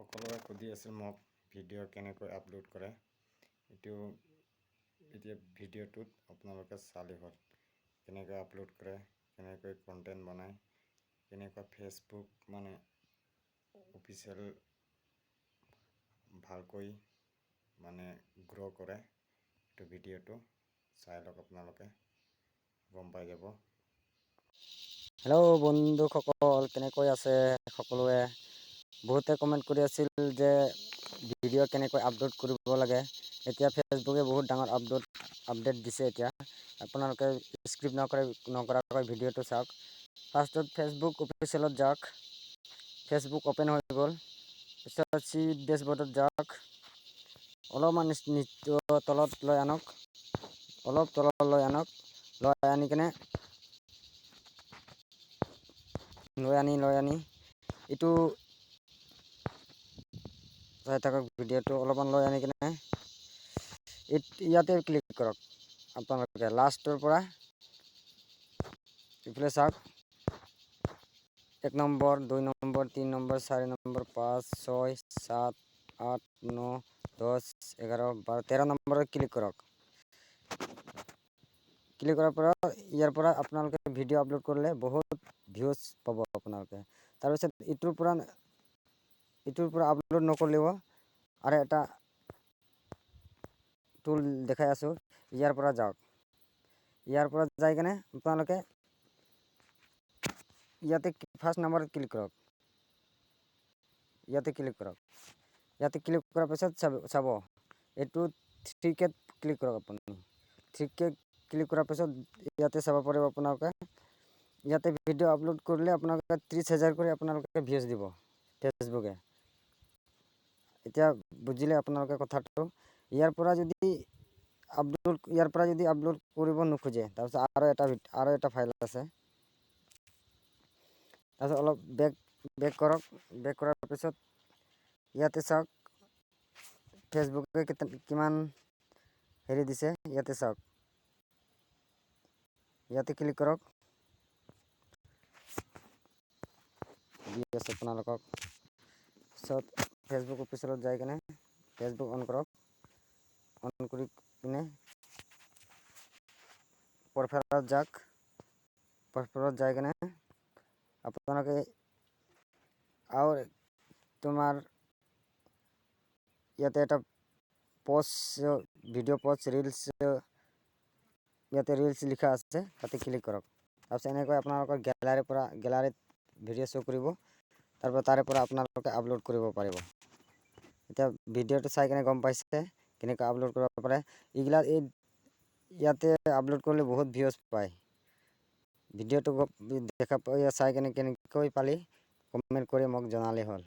সকলোৱে সুধি আছিল মোক ভিডিঅ' কেনেকৈ আপলোড কৰে। এতিয়া ভিডিঅ'টোত আপোনালোকে চালে হ'ল কেনেকৈ আপলোড কৰে, কেনেকৈ কণ্টেণ্ট বনায়, কেনেকৈ ফেচবুক অফিচিয়েল ভালকৈ গ্ৰ' কৰে। এইটো ভিডিঅ'টো চাই লওক, আপোনালোকে গম পাই যাব। হেল্ল' বন্ধুসকল, কেনেকৈ আছে সকলোৱে? বহুতে কমেণ্ট কৰি আছিল যে ভিডিঅ' কেনেকৈ আপলোড কৰিব লাগে। এতিয়া ফেচবুকে বহুত ডাঙৰ আপডেট দিছে। এতিয়া আপোনালোকে স্ক্ৰিপ্ট নকৰাকৈ ভিডিঅ'টো চাওক। ফাৰ্ষ্টত ফেচবুক অফিচিয়েলত যাওক। ফেচবুক অ'পেন হৈ গ'ল। পিছত ডেছবৰ্ডত যাওক। অলপমান তলত লৈ আনক, অলপ তলত লৈ আনক। লৈ আনি কিনে লৈ আনি এইটো চাই থাকক। ভিডিঅ'টো অলপমান লৈ আনি কিনে ইয়াতে ক্লিক কৰক। আপোনালোকে লাষ্টৰ পৰা ইফালে চাওক। 1 নম্বৰ, 2 নম্বৰ, 3 নম্বৰ, 4 নম্বৰ, 5, 6, 7, 8, 9, 10, 11, 12, 13 নম্বৰত ক্লিক কৰক। ক্লিক কৰাৰ পৰা ইয়াৰ পৰা আপোনালোকে ভিডিঅ' আপলোড কৰিলে বহুত ভিউজ পাব আপোনালোকে। তাৰপিছত ইটোৰ পৰা আপলোড নকৰিলেও আৰু এটা টুল দেখাই আছোঁ, ইয়াৰ পৰা যাওক। ইয়াৰ পৰা যাই কিনে আপোনালোকে ইয়াতে ফাৰ্ষ্ট নম্বৰত ক্লিক কৰক। ইয়াতে ক্লিক কৰক। ইয়াতে ক্লিক কৰাৰ পিছত চাব এইটো 3K ক্লিক কৰক। আপুনি 3K ক্লিক কৰাৰ পিছত ইয়াতে চাব পাৰিব আপোনালোকে। ইয়াতে ভিডিঅ' আপলোড কৰিলে আপোনালোকে 30,000 কৰি আপোনালোকে ভিউজ দিব ফেচবুকে। এতিয়া বুজিলে আপোনালোকে কথাটো। ইয়াৰ পৰা যদি আপলোড কৰিব নোখোজে, তাৰপিছত আৰু এটা ফাইল আছে। তাৰপিছত অলপ বেক কৰক। বেক কৰাৰ পিছত ইয়াতে চাওক ফেচবুকে কিমান হেৰি দিছে। ইয়াতে চাওক, ইয়াতে ক্লিক কৰক। দি আছে আপোনালোকক। পিছত ফেচবুক অফিচিয়েলত যাই কিনে ফেচবুক অন কৰক। অন কৰি কিনে প্ৰফাইলত যাওক। প্ৰফাইলত যাই কিনে আপোনালোকে তোমাৰ ইয়াতে এটা ভিডিঅ' পষ্ট ৰিলছ, ইয়াতে ৰিলছ লিখা আছে, তাতে ক্লিক কৰক। তাৰপিছত এনেকৈ আপোনালোকৰ গেলাৰীত ভিডিঅ' শ্ব' কৰিব। তাৰে পৰা আপোনালোকে আপলোড কৰিব পাৰিব। এতিয়া ভিডিঅ'টো চাই কিনে গম পাইছে কেনেকৈ আপলোড কৰিব পাৰে। ইয়াতে আপলোড কৰিলে বহুত ভিউজ পায়। ভিডিঅ'টো চাই কিনে কেনেকৈ পালি কমেণ্ট কৰি মোক জনালে হ'ল।